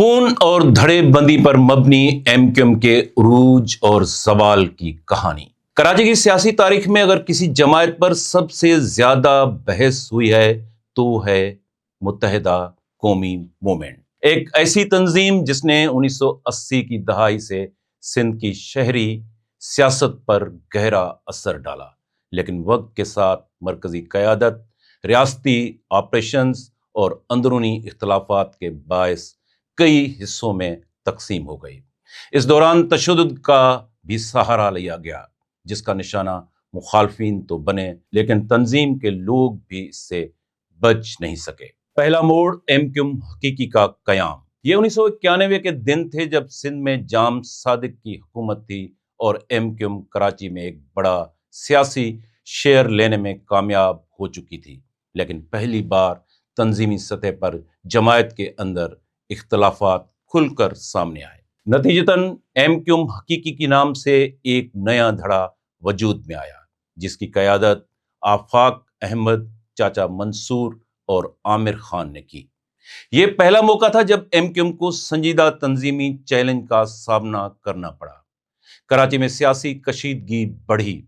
خون اور دھڑے بندی پر مبنی ایم کیو ایم کے عروج اور زوال کی کہانی۔ کراچی کی سیاسی تاریخ میں اگر کسی جماعت پر سب سے زیادہ بحث ہوئی ہے تو وہ ہے متحدہ قومی موومنٹ، ایک ایسی تنظیم جس نے 1980 کی دہائی سے سندھ کی شہری سیاست پر گہرا اثر ڈالا، لیکن وقت کے ساتھ مرکزی قیادت، ریاستی آپریشنز اور اندرونی اختلافات کے باعث کئی حصوں میں تقسیم ہو گئی۔ اس دوران تشدد کا بھی سہارا لیا گیا، جس کا نشانہ مخالفین تو بنے لیکن تنظیم کے لوگ بھی اس سے بچ نہیں سکے۔ پہلا موڑ ایم کیو ایم حقیقی کا قیام۔ یہ 1991 کے دن تھے جب سندھ میں جام صادق کی حکومت تھی اور ایم کیو ایم کراچی میں ایک بڑا سیاسی شیئر لینے میں کامیاب ہو چکی تھی، لیکن پہلی بار تنظیمی سطح پر جماعت کے اندر اختلافات کھل کر سامنے آئے۔ نتیجتاً ایم کیو ایم حقیقی کے نام سے ایک نیا دھڑا وجود میں آیا، جس کی قیادت آفاق احمد، چاچا منصور اور عامر خان نے کی۔ یہ پہلا موقع تھا جب ایم کیو ایم کو سنجیدہ تنظیمی چیلنج کا سامنا کرنا پڑا۔ کراچی میں سیاسی کشیدگی بڑھی،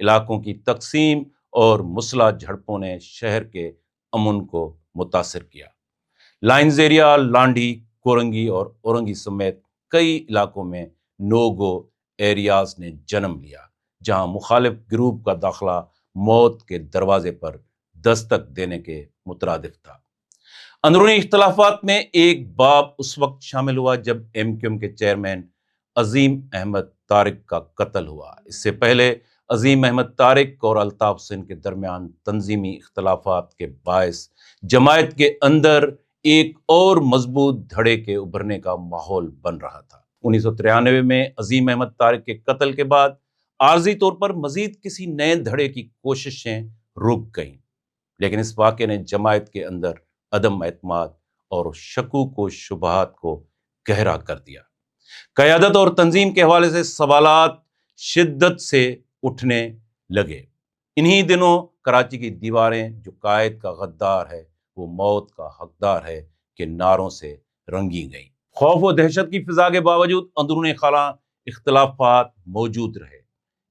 علاقوں کی تقسیم اور مسلح جھڑپوں نے شہر کے امن کو متاثر کیا۔ لائنز ایریا، لانڈھی، کورنگی اور اورنگی سمیت کئی علاقوں میں نو گو ایریاز نے جنم لیا، جہاں مخالف گروپ کا داخلہ موت کے دروازے پر دستک دینے کے مترادف تھا۔ اندرونی اختلافات میں ایک باب اس وقت شامل ہوا جب ایم کیو ایم کے چیئرمین عظیم احمد طارق کا قتل ہوا۔ اس سے پہلے عظیم احمد طارق اور الطاف حسین کے درمیان تنظیمی اختلافات کے باعث جماعت کے اندر ایک اور مضبوط دھڑے کے ابھرنے کا ماحول بن رہا تھا۔ 1993 میں عظیم احمد طارق کے قتل کے بعد عارضی طور پر مزید کسی نئے دھڑے کی کوششیں رک گئیں، لیکن اس واقعے نے جماعت کے اندر عدم اعتماد اور شکوک و شبہات کو گہرا کر دیا۔ قیادت اور تنظیم کے حوالے سے سوالات شدت سے اٹھنے لگے۔ انہی دنوں کراچی کی دیواریں جو قائد کا غدار ہے وہ موت کا حقدار ہے کہ نعروں سے رنگی گئیں۔ خوف و دہشت کی فضا کے باوجود اندرون خلا اختلافات موجود رہے۔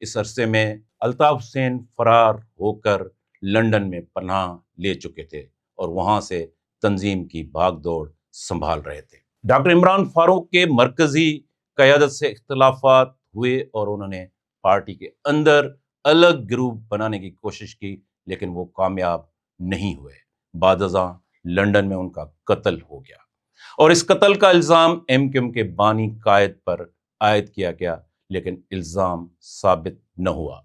اس عرصے میں الطاف حسین فرار ہو کر لندن میں پناہ لے چکے تھے اور وہاں سے تنظیم کی بھاگ دوڑ سنبھال رہے تھے۔ ڈاکٹر عمران فاروق کے مرکزی قیادت سے اختلافات ہوئے اور انہوں نے پارٹی کے اندر الگ گروپ بنانے کی کوشش کی، لیکن وہ کامیاب نہیں ہوئے۔ بعد ازاں لندن میں ان کا قتل ہو گیا اور اس قتل کا الزام ایم کیو ایم کے بانی قائد پر عائد کیا گیا، لیکن الزام ثابت نہ ہوا۔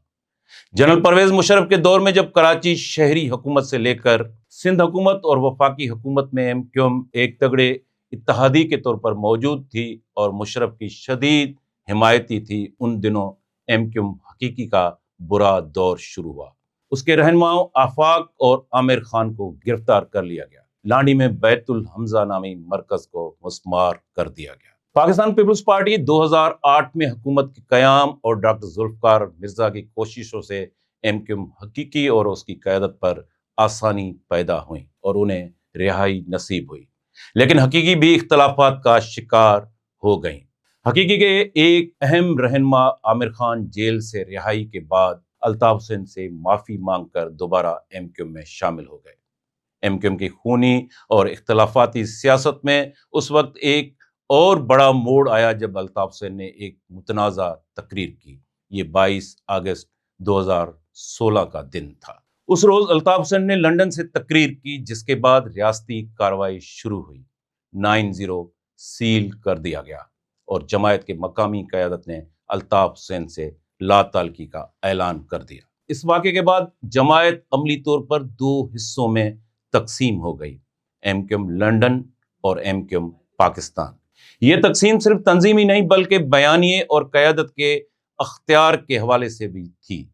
جنرل پرویز مشرف کے دور میں جب کراچی شہری حکومت سے لے کر سندھ حکومت اور وفاقی حکومت میں ایم کیو ایم ایک تگڑے اتحادی کے طور پر موجود تھی اور مشرف کی شدید حمایتی تھی، ان دنوں ایم کیو ایم حقیقی کا برا دور شروع ہوا۔ اس کے رہنماؤں آفاق اور عامر خان کو گرفتار کر لیا گیا۔ لانڈھی میں بیت الحمزہ نامی مرکز کو مسمار کر دیا گیا۔ پاکستان پیپلز پارٹی 2008 میں حکومت کے قیام اور ڈاکٹر ذوالفقار مرزا کی کوششوں سے ایم کیو ایم حقیقی اور اس کی قیادت پر آسانی پیدا ہوئی اور انہیں رہائی نصیب ہوئی، لیکن حقیقی بھی اختلافات کا شکار ہو گئیں۔ حقیقی کے ایک اہم رہنما عامر خان جیل سے رہائی کے بعد الطاف حسین سے معافی مانگ کر دوبارہ ایم کیو ایم میں شامل ہو گئے۔ ایم کیو ایم کی خونی اور اختلافاتی سیاست میں اس وقت ایک اور بڑا موڑ آیا جب الطاف حسین نے ایک متنازع تقریر کی۔ یہ 22 اگست 2016 کا دن تھا۔ اس روز الطاف حسین نے لندن سے تقریر کی، جس کے بعد ریاستی کارروائی شروع ہوئی۔ 9-0 سیل کر دیا گیا اور جماعت کے مقامی قیادت نے الطاف حسین سے لا تعلقی کا اعلان کر دیا۔ اس واقعے کے بعد جماعت عملی طور پر دو حصوں میں تقسیم ہو گئی، ایم کیو ایم لندن اور ایم کیو ایم پاکستان۔ یہ تقسیم صرف تنظیمی نہیں بلکہ بیانیے اور قیادت کے اختیار کے حوالے سے بھی تھی۔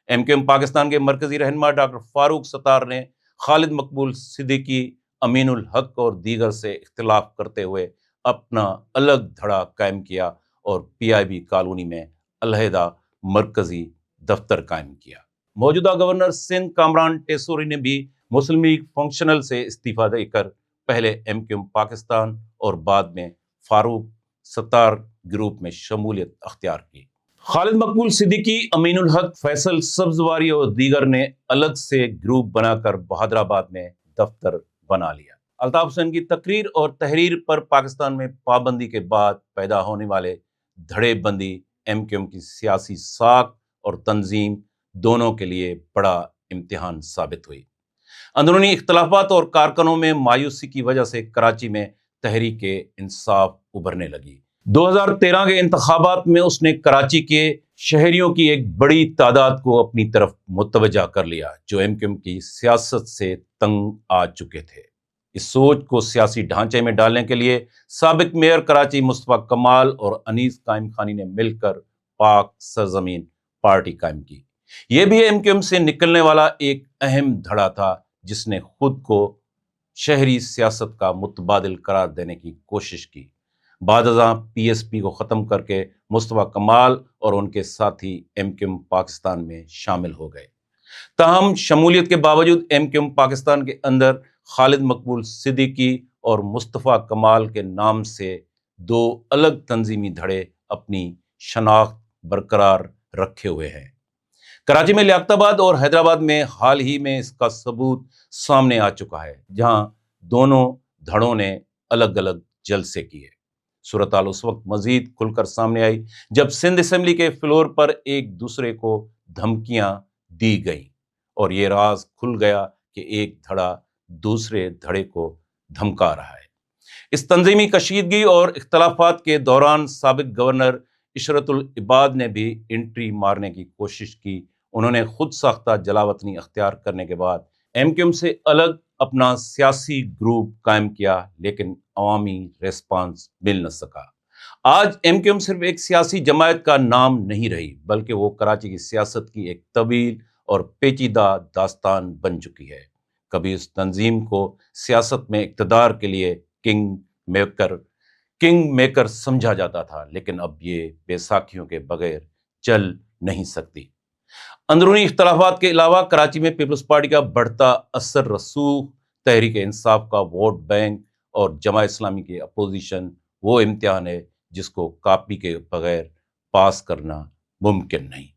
ایم کیو ایم پاکستان کے مرکزی رہنما ڈاکٹر فاروق ستار نے خالد مقبول صدیقی، امین الحق اور دیگر سے اختلاف کرتے ہوئے اپنا الگ دھڑا قائم کیا اور پی آئی بی کالونی میں علیحدہ مرکزی دفتر قائم کیا۔ موجودہ گورنر سندھ کامران ٹیسوری نے بھی مسلم لیگ فنکشنل سے استعفیٰ دے کر پہلے ایم کیو ایم پاکستان اور بعد میں فاروق ستار گروپ میں شمولیت اختیار کی۔ خالد مقبول صدیقی، امین الحق، فیصل سبزواری اور دیگر نے الگ سے گروپ بنا کر بہادر آباد میں دفتر بنا لیا۔ الطاف حسین کی تقریر اور تحریر پر پاکستان میں پابندی کے بعد پیدا ہونے والے دھڑے بندی ایم کیو ایم کی سیاسی ساکھ اور تنظیم دونوں کے لیے بڑا امتحان ثابت ہوئی۔ اندرونی اختلافات اور کارکنوں میں مایوسی کی وجہ سے کراچی میں تحریک انصاف ابھرنے لگی۔ 2013 کے انتخابات میں اس نے کراچی کے شہریوں کی ایک بڑی تعداد کو اپنی طرف متوجہ کر لیا جو ایم کیو ایم کی سیاست سے تنگ آ چکے تھے۔ اس سوچ کو سیاسی ڈھانچے میں ڈالنے کے لیے سابق میئر کراچی مصطفیٰ کمال اور انیس قائم خانی نے مل کر پاک سرزمین پارٹی قائم کی۔ یہ بھی ایم کیو ایم سے نکلنے والا ایک اہم دھڑا تھا جس نے خود کو شہری سیاست کا متبادل قرار دینے کی کوشش کی۔ بعد ازاں پی ایس پی کو ختم کر کے مصطفیٰ کمال اور ان کے ساتھی ایم کیو ایم پاکستان میں شامل ہو گئے۔ تاہم شمولیت کے باوجود ایم کیو ایم پاکستان کے اندر خالد مقبول صدیقی اور مصطفیٰ کمال کے نام سے دو الگ تنظیمی دھڑے اپنی شناخت برقرار رکھے ہوئے ہیں۔ کراچی میں لیاقت آباد اور حیدرآباد میں حال ہی میں اس کا ثبوت سامنے آ چکا ہے جہاں دونوں دھڑوں نے الگ الگ جلسے کیے۔ صورتحال اس وقت مزید کھل کر سامنے آئی جب سندھ اسمبلی کے فلور پر ایک دوسرے کو دھمکیاں دی گئیں اور یہ راز کھل گیا کہ ایک دھڑا دوسرے دھڑے کو دھمکا رہا ہے۔ اس تنظیمی کشیدگی اور اختلافات کے دوران سابق گورنر عشرت العباد نے بھی انٹری مارنے کی کوشش کی۔ انہوں نے خود ساختہ جلاوطنی اختیار کرنے کے بعد ایم کیو ایم سے الگ اپنا سیاسی گروپ قائم کیا لیکن عوامی ریسپانس مل نہ سکا۔ آج ایم کیو ایم صرف ایک سیاسی جماعت کا نام نہیں رہی بلکہ وہ کراچی کی سیاست کی ایک طویل اور پیچیدہ داستان بن چکی ہے۔ کبھی اس تنظیم کو سیاست میں اقتدار کے لیے کنگ میکر سمجھا جاتا تھا لیکن اب یہ بے ساکھیوں کے بغیر چل نہیں سکتی۔ اندرونی اختلافات کے علاوہ کراچی میں پیپلز پارٹی کا بڑھتا اثر رسوخ، تحریک انصاف کا ووٹ بینک اور جماعت اسلامی کی اپوزیشن وہ امتحان ہے جس کو کاپی کے بغیر پاس کرنا ممکن نہیں۔